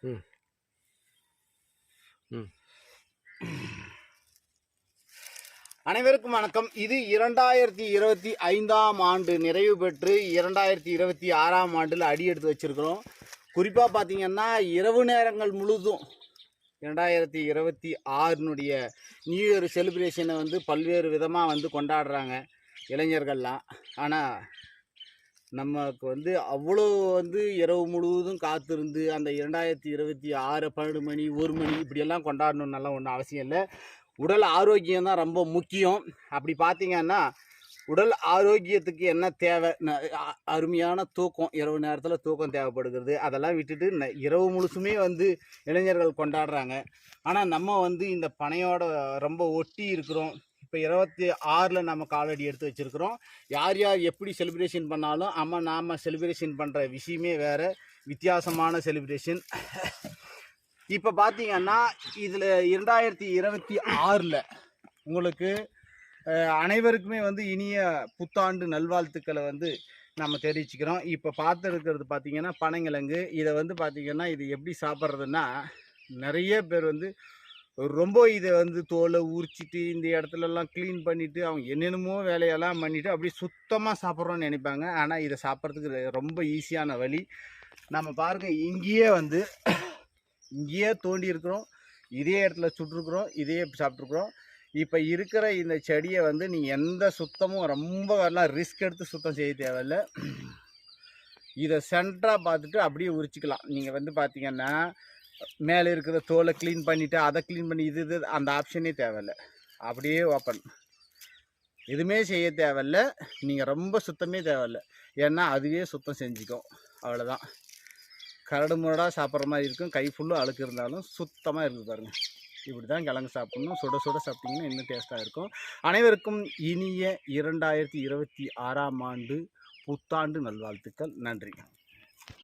ம் ம் அனைவருக்கும் வணக்கம். இது 2025ஆம் ஆண்டு நிறைவு பெற்று 2026ஆம் ஆண்டில் அடி எடுத்து வச்சிருக்கிறோம். குறிப்பாக பார்த்தீங்கன்னா இரவு நேரங்கள் முழுதும் 2026னுடைய நியூ இயர் செலிப்ரேஷனை வந்து பல்வேறு விதமாக வந்து கொண்டாடுறாங்க இளைஞர்கள்லாம். ஆனால் நமக்கு வந்து அவ்வளோ வந்து இரவு முழுவதும் காத்திருந்து அந்த 2026 12 மணி 1 மணி இப்படியெல்லாம் கொண்டாடணுன்னாலாம் ஒன்றும் அவசியம் இல்லை. உடல் ஆரோக்கியம் தான் ரொம்ப முக்கியம். அப்படி பார்த்தீங்கன்னா உடல் ஆரோக்கியத்துக்கு என்ன தேவை? அருமையான தூக்கம், இரவு நேரத்தில் தூக்கம் தேவைப்படுகிறது. அதெல்லாம் விட்டுட்டு இரவு முழுசுமே வந்து இளைஞர்கள் கொண்டாடுறாங்க. ஆனால் நம்ம வந்து இந்த பனையோட ரொம்ப ஒட்டி இருக்கிறோம். இப்போ 26ல் நம்ம காலடி எடுத்து வச்சுருக்கிறோம். யார் யார் எப்படி செலிப்ரேஷன் பண்ணாலும் நாம் செலிப்ரேஷன் பண்ணுற விஷயமே வேறு, வித்தியாசமான செலிப்ரேஷன். இப்போ பார்த்தீங்கன்னா இதில் 2026ல் உங்களுக்கு அனைவருக்குமே வந்து இனிய புத்தாண்டு நல்வாழ்த்துக்களை வந்து நம்ம தெரிவிச்சுக்கிறோம். இப்போ பார்த்துருக்கிறது பார்த்தீங்கன்னா பனங்கிழங்கு. இதை வந்து பார்த்திங்கன்னா இது எப்படி சாப்பிட்றதுன்னா, நிறைய பேர் வந்து ரொம்ப இதை வந்து தோலை உரிச்சிட்டு இந்த இடத்துலலாம் க்ளீன் பண்ணிவிட்டு அவங்க என்னென்னமோ வேலையெல்லாம் பண்ணிவிட்டு அப்படியே சுத்தமாக சாப்பிட்றோன்னு நினைப்பாங்க. ஆனால் இதை சாப்பிட்றதுக்கு ரொம்ப ஈஸியான வழி. நம்ம பாருங்கள், இங்கேயே தோண்டி இருக்கிறோம், இதே இடத்துல சுட்டுருக்குறோம், இதே சாப்பிட்ருக்குறோம். இப்போ இருக்கிற இந்த செடியை வந்து நீங்கள் எந்த சுத்தமும் ரொம்ப வரலாம் ரிஸ்க் எடுத்து சுத்தம் செய்ய தேவையில்லை. இதை சென்டராக பார்த்துட்டு அப்படியே உரிச்சிக்கலாம். நீங்கள் வந்து பார்த்தீங்கன்னா மேலே இருக்கிற தோலை க்ளீன் பண்ணிவிட்டு அதை க்ளீன் பண்ணி இது அந்த ஆப்ஷனே தேவையில்லை. அப்படியே ஓப்பன், எதுவுமே செய்ய தேவையில்லை. நீங்கள் ரொம்ப சுத்தமே தேவையில்லை, ஏன்னா அதுவே சுத்தம் செஞ்சுக்கும். அவ்வளோதான். கரடு முரடாக சாப்பிட்ற மாதிரி இருக்கும். கை ஃபுல்லும் அழுக்கு இருந்தாலும் சுத்தமாக இருக்குது பாருங்கள். இப்படி தான் கிழங்கு சாப்பிட்ணும். சுட சுட சாப்பிட்டிங்கன்னா இன்னும் டேஸ்ட்டாக இருக்கும். அனைவருக்கும் இனிய 2026ஆம் ஆண்டு புத்தாண்டு நல்வாழ்த்துக்கள். நன்றி.